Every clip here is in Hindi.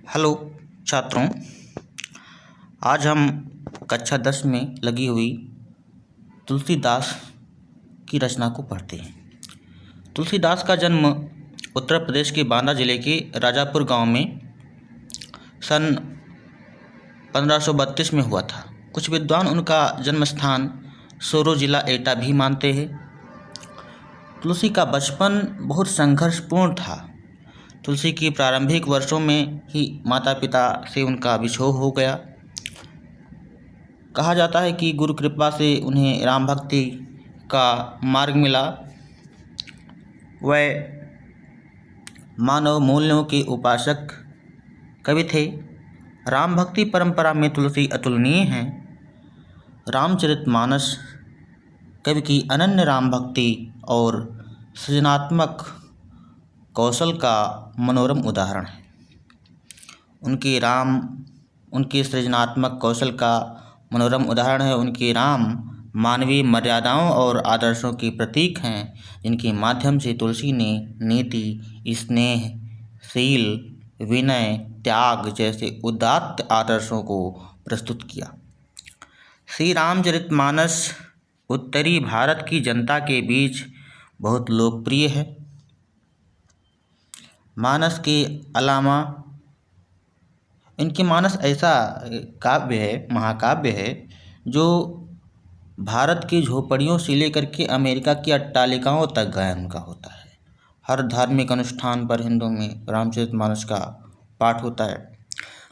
हेलो छात्रों, आज हम कक्षा 10 में लगी हुई तुलसीदास की रचना को पढ़ते हैं। तुलसीदास का जन्म उत्तर प्रदेश के बांदा जिले के राजापुर गांव में सन 1532 में हुआ था। कुछ विद्वान उनका जन्म स्थान सोरो जिला एटा भी मानते हैं। तुलसी का बचपन बहुत संघर्षपूर्ण था। तुलसी की प्रारंभिक वर्षों में ही माता पिता से उनका विछोह हो गया। कहा जाता है कि गुरु कृपा से उन्हें राम भक्ति का मार्ग मिला। वह मानव मूल्यों के उपासक कवि थे। राम भक्ति परंपरा में तुलसी अतुलनीय हैं। रामचरितमानस कवि की अनन्य राम भक्ति और सृजनात्मक कौशल का मनोरम उदाहरण है। उनके सृजनात्मक कौशल का मनोरम उदाहरण है। उनके राम मानवीय मर्यादाओं और आदर्शों के प्रतीक हैं, जिनके माध्यम से तुलसी ने नीति, स्नेह, शील, विनय, त्याग जैसे उदात्त आदर्शों को प्रस्तुत किया। श्री रामचरितमानस उत्तरी भारत की जनता के बीच बहुत लोकप्रिय है। मानस के अलावा इनके मानस ऐसा काव्य है, महाकाव्य है, जो भारत की झोपड़ियों से लेकर के अमेरिका की अट्टालिकाओं तक गायन का होता है। हर धार्मिक अनुष्ठान पर हिंदू में रामचरितमानस का पाठ होता है।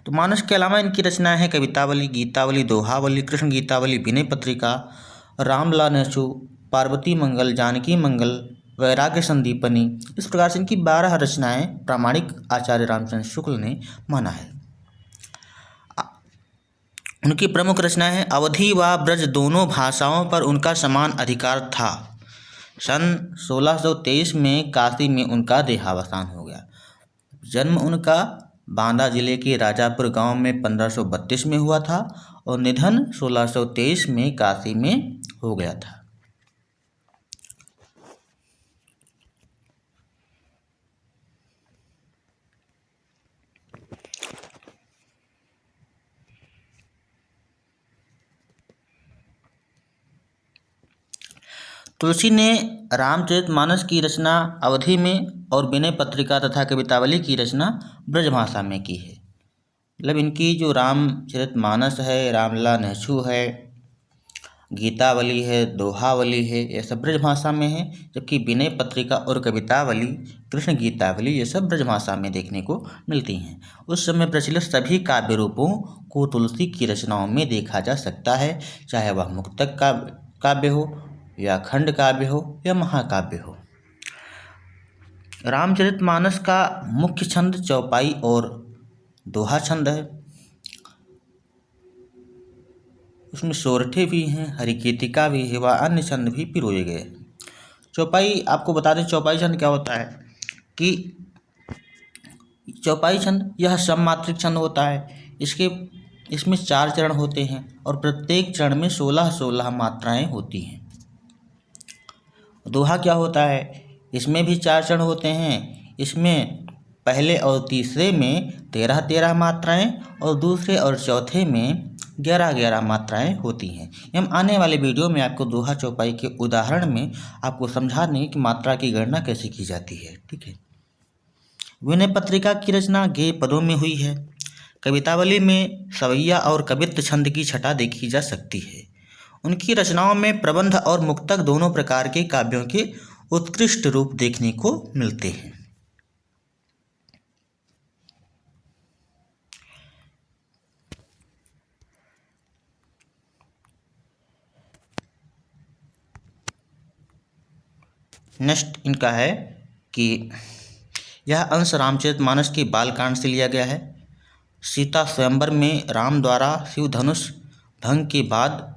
तो मानस के अलावा इनकी रचनाएं हैं कवितावली, गीतावली, दोहावली, कृष्ण गीतावली, विनय पत्रिका, रामला नेचु, पार्वती मंगल, जानकी मंगल, वैराग्य संदीपनी। इस प्रकार से इनकी 12 रचनाएं प्रामाणिक आचार्य रामचंद्र शुक्ल ने माना है। उनकी प्रमुख रचनाएं हैं अवधी व ब्रज दोनों भाषाओं पर उनका समान अधिकार था। सन 1623 में काशी में उनका देहावसान हो गया। जन्म उनका बांदा जिले के राजापुर गांव में 1532 में हुआ था और निधन 1623 में काशी में हो गया था। तुलसी ने रामचरितमानस की रचना अवधी में और विनय पत्रिका तथा कवितावली की रचना ब्रजभाषा में की है। मतलब इनकी जो रामचरितमानस है, रामला नेचु है, गीतावली है, दोहावली है, ये सब ब्रजभाषा में है, जबकि विनय पत्रिका और कवितावली, कृष्ण गीतावली, ये सब ब्रजभाषा में देखने को मिलती हैं। उस समय प्रचलित सभी काव्य रूपों को तुलसी की रचनाओं में देखा जा सकता है, चाहे वह मुक्तक काव्य हो या खंड काव्य हो या महाकाव्य हो। रामचरितमानस का मुख्य छंद चौपाई और दोहा छंद है। उसमें सोरठे भी हैं, हरिकीतिका भी है व अन्य छंद भी पिरोए गए। चौपाई, आपको बता दें चौपाई छंद क्या होता है कि चौपाई छंद यह सममात्रिक छंद होता है। इसमें 4 चरण होते हैं और प्रत्येक चरण में 16-16 मात्राएं होती हैं। दोहा क्या होता है, इसमें भी 4 चरण होते हैं। इसमें पहले और तीसरे में 13-13 मात्राएं और दूसरे और चौथे में 11-11 मात्राएं होती हैं। हम आने वाले वीडियो में आपको दोहा चौपाई के उदाहरण में आपको समझा देंगे कि मात्रा की गणना कैसे की जाती है। ठीक है। विनय पत्रिका की रचना गेय पदों में हुई है। कवितावली में सवैया और कवित्त छंद की छटा देखी जा सकती है। उनकी रचनाओं में प्रबंध और मुक्तक दोनों प्रकार के काव्यों के उत्कृष्ट रूप देखने को मिलते हैं। नेक्स्ट इनका है कि यह अंश रामचरितमानस के बालकांड से लिया गया है। सीता स्वयंवर में राम द्वारा शिव धनुष भंग के बाद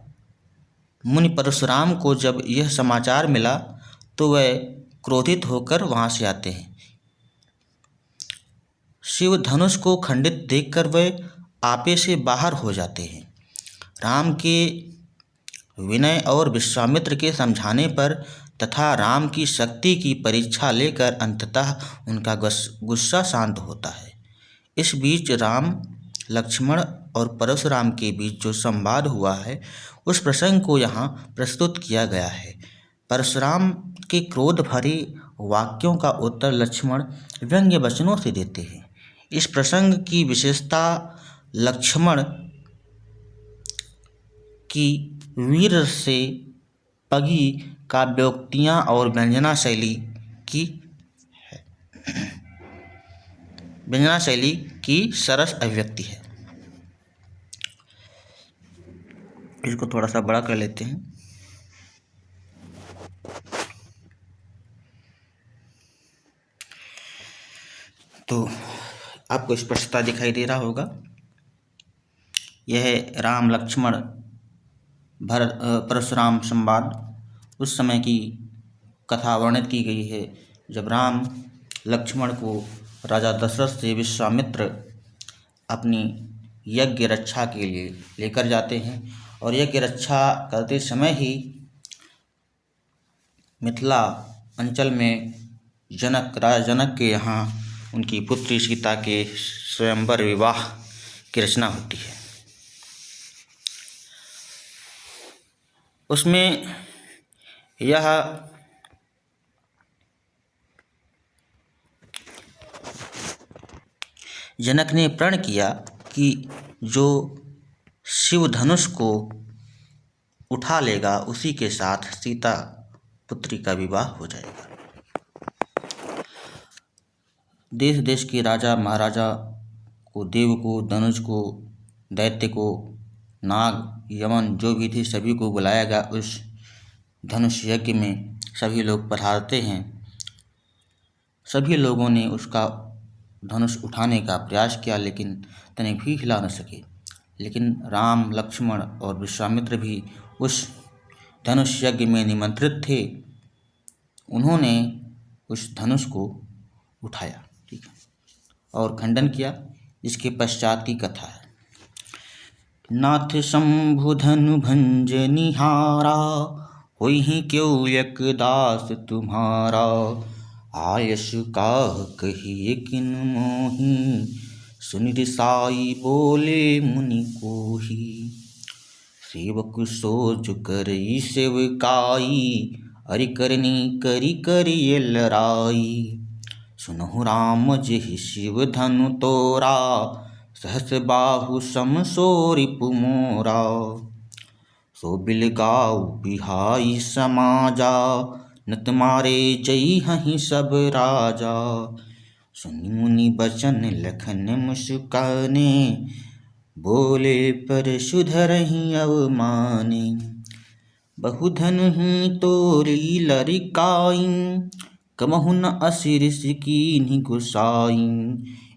मुनि परशुराम को जब यह समाचार मिला तो वह क्रोधित होकर वहाँ से आते हैं। शिव धनुष को खंडित देखकर वह आपे से बाहर हो जाते हैं। राम के विनय और विश्वामित्र के समझाने पर तथा राम की शक्ति की परीक्षा लेकर अंततः उनका गुस्सा शांत होता है। इस बीच राम लक्ष्मण और परशुराम के बीच जो संवाद हुआ है उस प्रसंग को यहाँ प्रस्तुत किया गया है। परशुराम के क्रोध भरे वाक्यों का उत्तर लक्ष्मण व्यंग्य वचनों से देते हैं। इस प्रसंग की विशेषता लक्ष्मण की वीर से पगी काव्योक्तियाँ और व्यंजना शैली की सरस अभिव्यक्ति है। इसको थोड़ा सा बड़ा कर लेते हैं। तो आपको स्पष्टता दिखाई दे रहा होगा। यह राम लक्ष्मण परशुराम संवाद उस समय की कथा वर्णित की गई है जब राम लक्ष्मण को राजा दशरथ से विश्वामित्र अपनी यज्ञ रक्षा के लिए लेकर जाते हैं और यज्ञ रक्षा करते समय ही मिथिला अंचल में राजा जनक के यहाँ उनकी पुत्री सीता के स्वयंवर विवाह की रचना होती है। उसमें यह जनक ने प्रण किया कि जो शिव धनुष को उठा लेगा उसी के साथ सीता पुत्री का विवाह हो जाएगा। देश देश के राजा महाराजा को, देव को, धनुष को, दैत्य को, नाग, यमन जो भी थे सभी को बुलाया गया। उस धनुष यज्ञ में सभी लोग पधारते हैं। सभी लोगों ने उसका धनुष उठाने का प्रयास किया लेकिन तनिक भी हिला न सके। लेकिन राम, लक्ष्मण और विश्वामित्र भी उस धनुष यज्ञ में निमंत्रित थे। उन्होंने उस धनुष को उठाया, ठीक है, और खंडन किया। इसके पश्चात की कथा है। नाथ शंभु धनु भंज निहारा, होई क्यों एक दास तुम्हारा। आयस काह कहिए किन मोही, सुनि रिसाई बोले मुनि कोही। सेवक सोच करई सेवकाई, अरि करनी करी करिए लराई। सुनहु राम जेहि शिव धनु तोरा, सहस बाहु सम सो रिपु मोरा। सो बिल गाऊ बिहाई समाजा, नत मारे जई हहि सब राजा। सुनि मुनि बचन लखन मुस्काने, बोले पर सुधरहि अवमाने। बहुधन ही तोरी लरिकाई, कमहु न असिरिस कीन्हि गुसाई।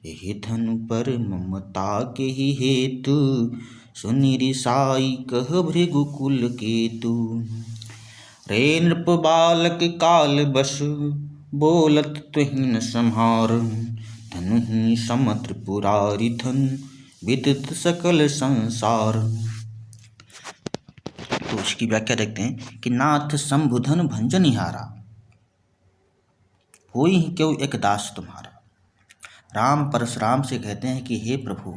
एहि धनु पर ममता के ही हेतु, सुनि रिसाई कह भृगुकुल केतु। रे नृप बालक काल बसु, बोलत तुहि न सम्हार। धनु ही सम त्रिपुरारि धनु, विदित सकल संसार। तो उसकी व्याख्या देखते हैं कि नाथ शंभु धनु भंज निहारा, होई क्यों एक दास तुम्हारा। राम परशुराम से कहते हैं कि हे प्रभु,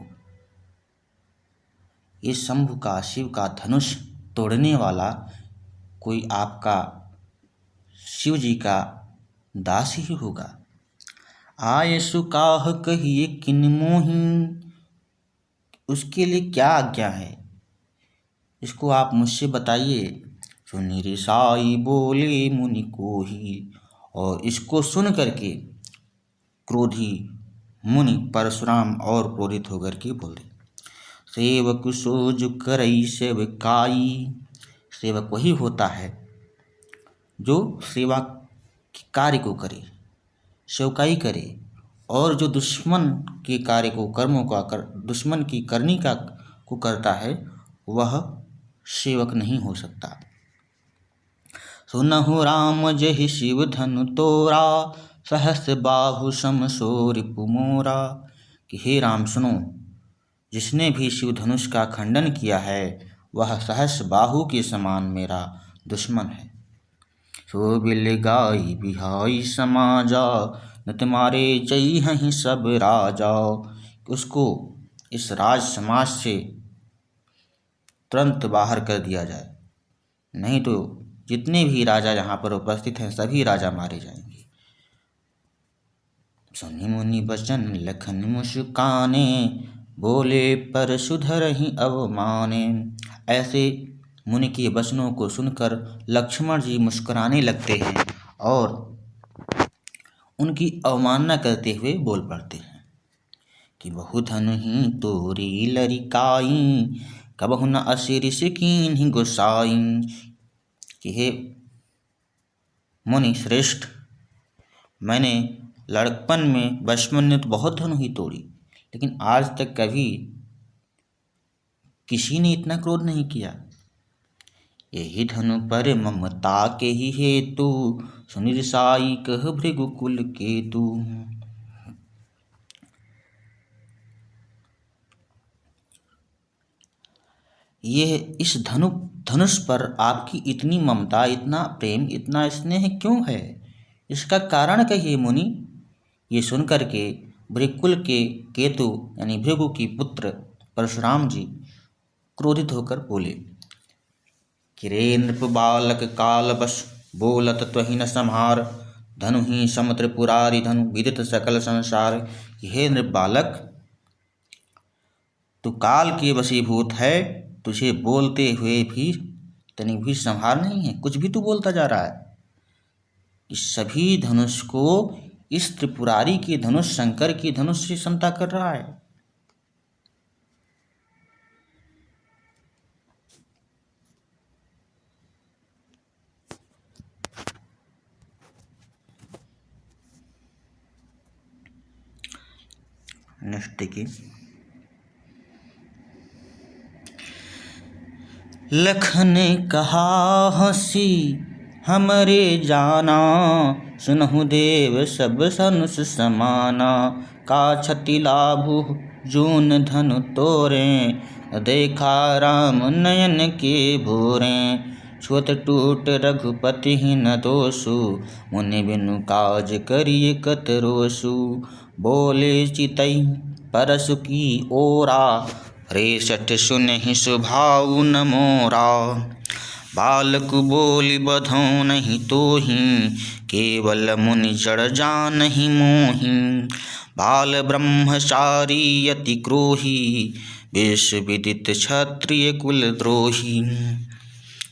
ये शंभु का, शिव का धनुष तोड़ने वाला कोई आपका शिव जी का दास ही होगा। आय सुकाह कहिए किन मोही, उसके लिए क्या आज्ञा है, इसको आप मुझसे बताइए। सुनि रिसाई बोले मुनि कोही, और इसको सुन करके क्रोधी मुनि परशुराम और क्रोधित होकर के बोले। सेवक सोज करई सेवकाई, सेवक वही होता है जो सेवा के कार्य को करे, सेवकाई करे, और जो दुश्मन के कार्य को, कर्मों का दुश्मन की करनी का को करता है वह सेवक नहीं हो सकता। सुनहु राम जेहि शिव धनु तोरा, सहस बाहु सम सो रिपु मोरा। कि हे राम सुनो, जिसने भी शिव धनुष का खंडन किया है वह सहस बाहु के समान मेरा दुश्मन है। सो बिल गाई बिहाई समाजा, नत मारे जई हहि सब राजा। कि उसको इस राज समाज से तुरंत बाहर कर दिया जाए, नहीं तो जितने भी राजा यहाँ पर उपस्थित हैं सभी राजा मारे जाएंगे। सुनि मुनि बचन लखन मुस्काने, बोले पर सुधरहि अवमाने। ऐसे मुनि के वचनों को सुनकर लक्ष्मण जी मुस्कुराने लगते हैं और उनकी अवमानना करते हुए बोल पड़ते हैं कि बहु धन ही तोरी लरिकाई, कबहु न असिरिस कीन्हि गोसाई। कि हे मुनि श्रेष्ठ, मैंने लड़कपन में बचपन में तो बहुत धन ही तोड़ी, लेकिन आज तक कभी किसी ने इतना क्रोध नहीं किया। यही धनु पर ममता के ही हेतु, सुनिरसाई कह भृगुकुल केतु। यह इस धनुष पर आपकी इतनी ममता, इतना प्रेम, इतना स्नेह क्यों है? इसका कारण कहिए मुनि। ये सुनकर के भृगुकुल के केतु यानी भृगु की पुत्र परशुराम जी क्रोधित होकर बोले कि रे नृप बालक काल बस, बोलत त्वहि न संहार, धनु ही सम त्रिपुरारी धनु, विदित सकल संसार। हे नृप बालक, तू काल के वशीभूत है, तुझे बोलते हुए भी तनिक भी संहार नहीं है, कुछ भी तू बोलता जा रहा है। इस सभी धनुष को इस त्रिपुरारी के धनुष, शंकर के धनुष से समता कर रहा है। नेक्स्ट देखिए, लखन कहा हंसी हमरे जाना, सुनहु देव सब धनुष समाना। का क्षति लाभु जून धनु तोरे, देखा राम नयन के भोरे। छुअत टूट रघुपति न दोषु, मुनि बिनु काज करिए कत रोषु। बोले चितई परसु की ओरा, रेसठ सुनहि सुभाउ न मोरा। बालक बोली बधौ नहीं तोहि, केवल मुनि जड़ जानहि मोहि। बाल ब्रह्मचारी अति क्रोही, विष विदित क्षत्रिय कुल द्रोही।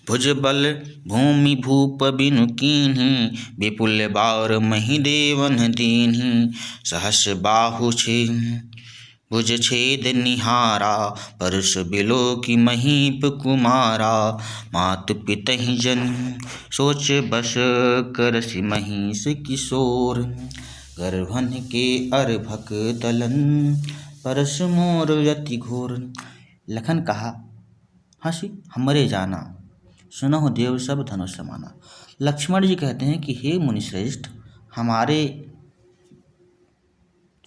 भुज बल भूमि भूप बिनु कीन्हि, विपुल बार मही देवन दीन्हि। सहस बाहु छे भुज छेद निहारा, परस बिलो की महीप कुमारा। मात पितहि जन सोच बस, करसि महिष किशोर। गर्भन के अर्भक दलन, परस मोर अति घोर। लखन कहा हंसी हमरे जाना, सुनहु देव सब धनुष समाना। लक्ष्मण जी कहते हैं कि हे मुनिश्रेष्ठ, हमारे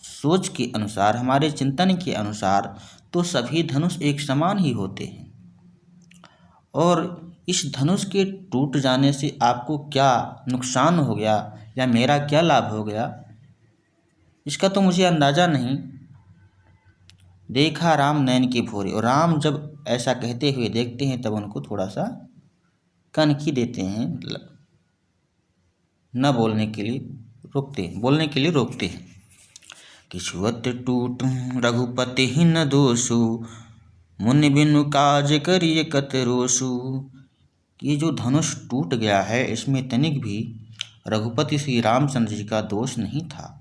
सोच के अनुसार, हमारे चिंतन के अनुसार तो सभी धनुष एक समान ही होते हैं, और इस धनुष के टूट जाने से आपको क्या नुकसान हो गया या मेरा क्या लाभ हो गया, इसका तो मुझे अंदाज़ा नहीं। देखा राम नयन के भोरे, और राम जब ऐसा कहते हुए देखते हैं तब उनको थोड़ा सा कनखी देते हैं, न बोलने के लिए रोकते हैं, बोलने के लिए रोकते हैं। कि छुअत टूट रघुपति ही न दोषु, मुनि बिनु काज करिए कत रोषु। ये जो धनुष टूट गया है, इसमें तनिक भी रघुपति श्री रामचंद्र जी का दोष नहीं था।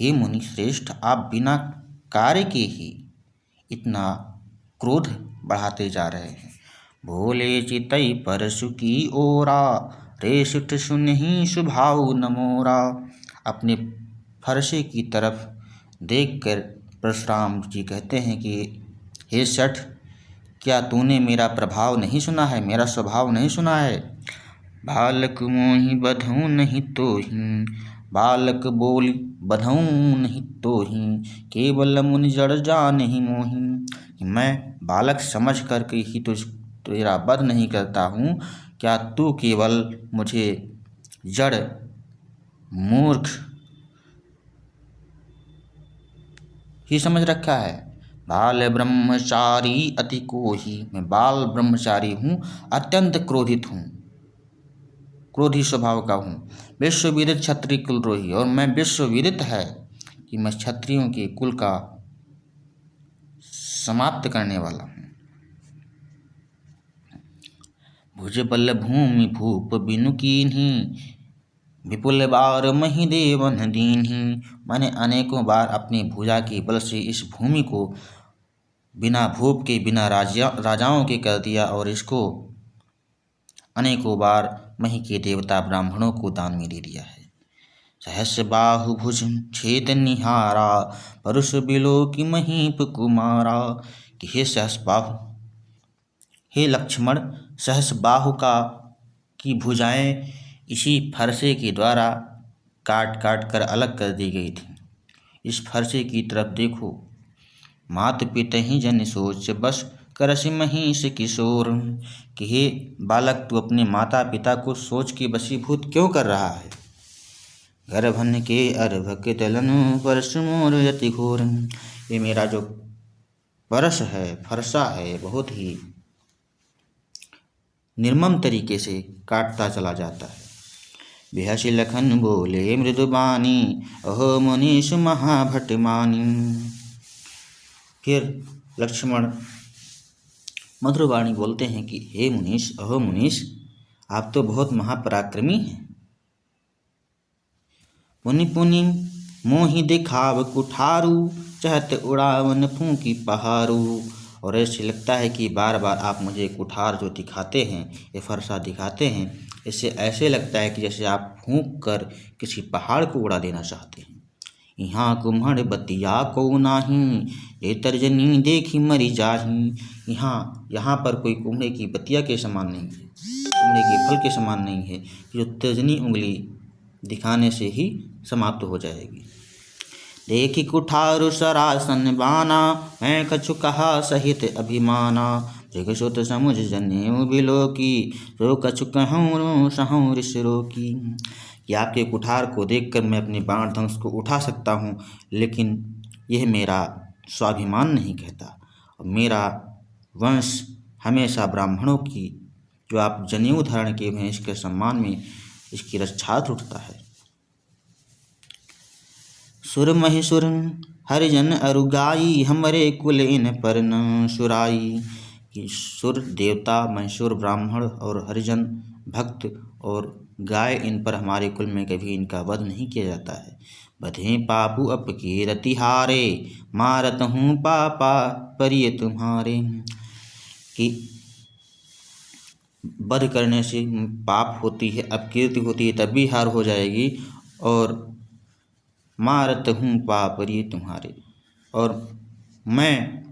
हे मुनि श्रेष्ठ, आप बिना कार्य के ही इतना क्रोध बढ़ाते जा रहे हैं। भोले चितई परसु की ओरा, रेसठ सुनहि सुभाउ न मोरा। अपने फरसे की तरफ देखकर परशुराम जी कहते हैं कि हे शठ, क्या तूने मेरा प्रभाव नहीं सुना है, मेरा स्वभाव नहीं सुना है। बालक मोहि बधौ नहीं तोहि, बालक बोली बधौ नहीं तोहि, केवल मुनि जड़ जानहि मोहि। मैं बालक समझ करके ही तेरा वध नहीं करता हूँ, क्या तू केवल मुझे जड़ मूर्ख ही समझ रखा है। बाल ब्रह्मचारी अति कोही, मैं बाल ब्रह्मचारी हूँ, अत्यंत क्रोधित हूँ, क्रोधी स्वभाव का हूँ। विश्व विदित क्षत्रिय कुलद्रोही, और मैं विश्व विदित है कि मैं क्षत्रियों के कुल का समाप्त करने वाला हूँ। भुज बल भूमि भूप बिनु कीन्ही, विपुल बार मही देवन दीन्ही। मैंने अनेकों बार अपनी भुजा के बल से इस भूमि को बिना भूप के, बिना राजाओं के कर दिया, और इसको अनेकों बार मही के देवता ब्राह्मणों को दान में दे दिया है। सहस बाहु भुज छेद निहारा, परुष बिलो की महीप कुमारा। कि हे सहस बाहु, हे लक्ष्मण, सहस बाहु की भुजाएं इसी फरसे के द्वारा काट काट कर अलग कर दी गई थी। इस फरसे की तरफ देखो। मात पितहि जन सोच बस, करसि महिष किशोर। कि हे बालक, तू अपने माता पिता को सोच के वशीभूत क्यों कर रहा है। गर्भन के अर्भक दलन, परस मोर यति घोर। ये मेरा जो परस है, फरसा है, बहुत ही निर्मम तरीके से काटता चला जाता है। बिहसि लखन बोले मृदुबानी, अहो मुनीश महाभट मानी। फिर लक्ष्मण मधुरवाणी बोलते हैं कि हे मुनीश, अहो मुनीश, आप तो बहुत महापराक्रमी हैं। पुनि पुनि मोहि दिखाव कुठारू, चहत उड़ावन फूंकी पहारू। और ऐसे लगता है कि बार बार आप मुझे कुठार जो दिखाते हैं, ये फरसा दिखाते हैं, इससे ऐसे लगता है कि जैसे आप फूंक कर किसी पहाड़ को उड़ा देना चाहते हैं। यहाँ कुम्हड़ बतिया को नाही, ये तर्जनी देखी मरी जाही। यहाँ पर कोई कुम्हड़े की बतिया के समान नहीं है, कुम्हड़े के फल के समान नहीं है, जो तर्जनी उंगली दिखाने से ही समाप्त हो जाएगी। देखी कुठारु सरासन बाना, मैं कछु कहा सहित अभिमाना। जगसुत समुझ जनेऊ बिलो की, जो कछु कहूँ सहूँ ऋष रोकी। कि आपके कुठार को देखकर मैं अपने बाण धनुष को उठा सकता हूँ, लेकिन यह मेरा स्वाभिमान नहीं कहता। और मेरा वंश हमेशा ब्राह्मणों की, जो आप जनेऊ धारण किए हुए हैं, इसके सम्मान में इसकी रक्षार्थ उठता है। सुर महिसुर हरिजन अरुगाई, हमरे कुल इन पर न सुराई। कि सुर देवता, महिसुर ब्राह्मण और हरिजन भक्त और गाय, इन पर हमारे कुल में कभी इनका वध नहीं किया जाता है। बधे पापु अपके रतिहारे, मारत हूँ पापा परिय तुम्हारे। कि वध करने से पाप होती है, अपकीर्ति होती है, तब भी हार हो जाएगी। और मारत हूँ पापरी तुम्हारे, और मैं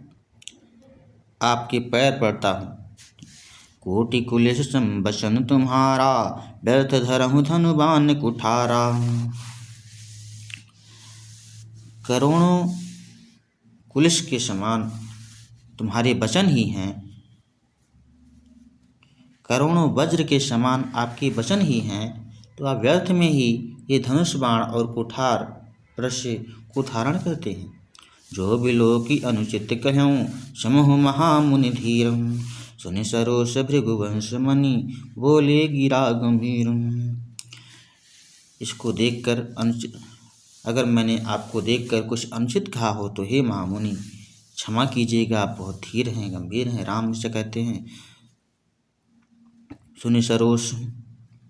आपके पैर पड़ता हूँ। कोटि कुलिस संबसन तुम्हारा, व्यर्थ धरहु धनुबान कुठारा। करोड़ों कुलिस के समान तुम्हारे वचन ही हैं, करोड़ों वज्र के समान आपके वचन ही हैं, तो आप व्यर्थ में ही ये धनुष बाण और कुठार रस्य को धारण करते हैं। जो बिलो की अनुचित कहूँ, समूह महामुनि धीर। सुनि सरोष भृगुवंश मणि, बोले गिरा गंभीर। इसको देखकर अगर मैंने आपको देखकर कुछ अनुचित कहा हो तो हे महामुनि क्षमा कीजिएगा, आप बहुत धीर हैं, गंभीर हैं। राम से कहते हैं सुनि सरोष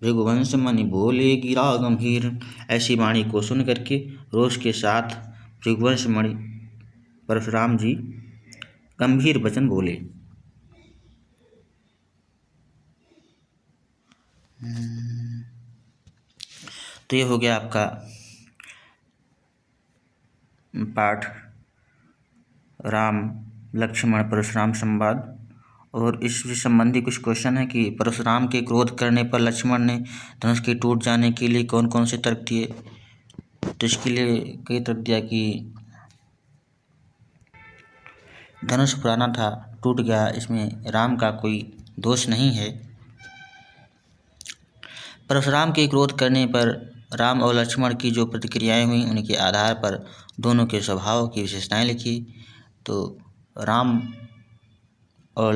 भृगुवंश मणि, बोले गिरा गंभीर। ऐसी वाणी को सुन करके रोष के साथ भृगुवंश मणि परशुराम जी गंभीर वचन बोले। तो ये हो गया आपका पाठ राम लक्ष्मण परशुराम संवाद। और इससे संबंधी कुछ क्वेश्चन है कि परशुराम के क्रोध करने पर लक्ष्मण ने धनुष के टूट जाने के लिए कौन कौन से तर्क दिए। तो इसके लिए कई तर्क दिया कि धनुष पुराना था, टूट गया, इसमें राम का कोई दोष नहीं है। परशुराम के क्रोध करने पर राम और लक्ष्मण की जो प्रतिक्रियाएं हुई उनके आधार पर दोनों के स्वभाव की विशेषताएं लिखी। तो राम और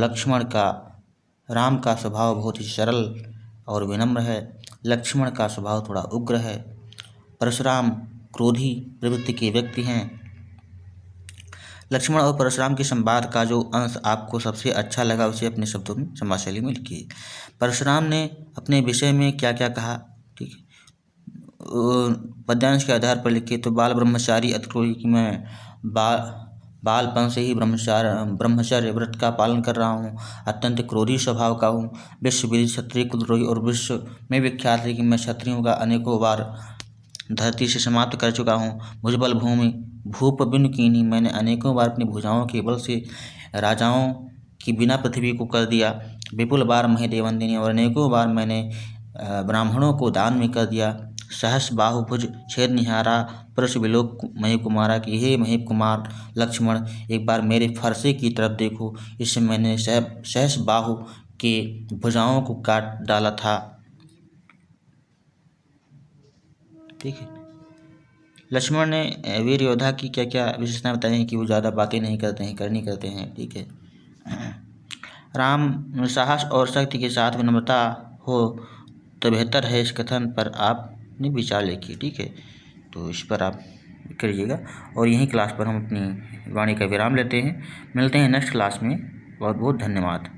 राम का स्वभाव बहुत ही सरल और विनम्र है। लक्ष्मण का स्वभाव थोड़ा उग्र है। परशुराम क्रोधी प्रवृत्ति के व्यक्ति हैं। लक्ष्मण और परशुराम के संवाद का जो अंश आपको सबसे अच्छा लगा उसे अपने शब्दों में संवाद शैली में लिखिए। परशुराम ने अपने विषय में क्या क्या कहा, ठीक है, पद्यांश के आधार पर लिखिए। तो बाल ब्रह्मचारी अति क्रोधी कि मैं बालपन से ही ब्रह्मचर्य व्रत का पालन कर रहा हूँ, अत्यंत क्रोधी स्वभाव का हूँ, विश्व विदित क्षत्रिय कुलद्रोही और विश्व में विख्यात है कि मैं क्षत्रियों का अनेकों बार धरती से समाप्त कर चुका हूँ। भुजबल भूमि भूप बिन कीन्ही, मैंने अनेकों बार अपनी भुजाओं के बल से राजाओं की बिना पृथ्वी को कर दिया। विपुल बार महे देवंदिनी, और अनेकों बार मैंने ब्राह्मणों को दान में कर दिया। सहस बाहुभुज छेद निहारा, परश विलोक महेश कुमारा की हे महेश कुमार लक्ष्मण, एक बार मेरे फरसे की तरफ देखो, इससे मैंने सहस बाहु के भुजाओं को काट डाला था। ठीक है। लक्ष्मण ने वीर योद्धा की क्या क्या विशेषताएं बताई हैं कि वो ज़्यादा बातें नहीं करते हैं, करनी करते हैं। ठीक है। राम साहस और शक्ति के साथ विनम्रता हो तो बेहतर है, इस कथन पर आपने विचार लिखिए। ठीक है, तो इस पर आप करिएगा। और यहीं क्लास पर हम अपनी वाणी का विराम लेते हैं। मिलते हैं नेक्स्ट क्लास में। बहुत बहुत धन्यवाद।